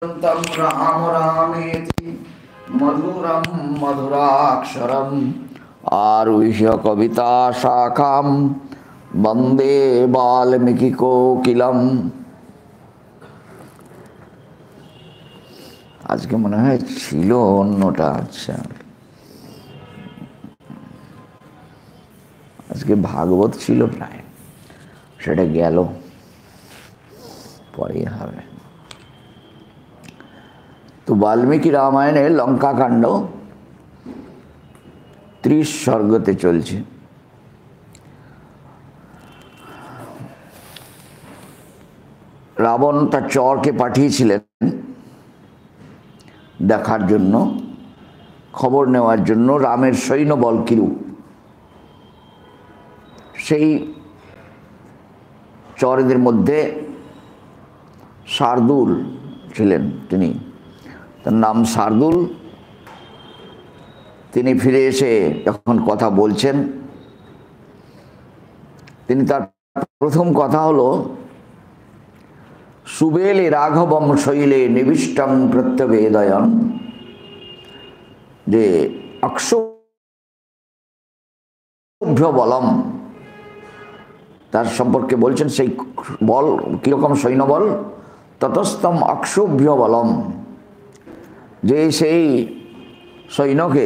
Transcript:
तं राम रामेति मधुरं मधुराक्षरम् आरुह्य कविताशाखां वन्दे वाल्मीकिकोकिलम्। আজকে মনে হয় ছিল অন্যটা। আচ্ছা, আজকে ভাগবত ছিল প্রায়, সেটা গেল, পরে হবে। তো বাল্মীকি রামায়ণের লঙ্কাকাণ্ড 30 সর্গতে চলছে। রাবণ তার চরকে পাঠিয়েছিলেন দেখার জন্য, খবর নেওয়ার জন্য রামের সৈন্যবল কিরূপ। সেই চরেদের মধ্যে শার্দুল ছিলেন, তার নাম শার্দুল। তিনি ফিরে এসে যখন কথা বলছেন, তার প্রথম কথা হলো সুবেলে রাঘবম শৈলে নিবিষ্টং প্রত্যবেদয়ন, যে অক্ষোভ্য বলম, তার সম্পর্কে বলছেন। সেই বল কিরকম সৈন্যবল? ততস্তম অক্ষোভ্য বলম, যে সেই সৈন্যকে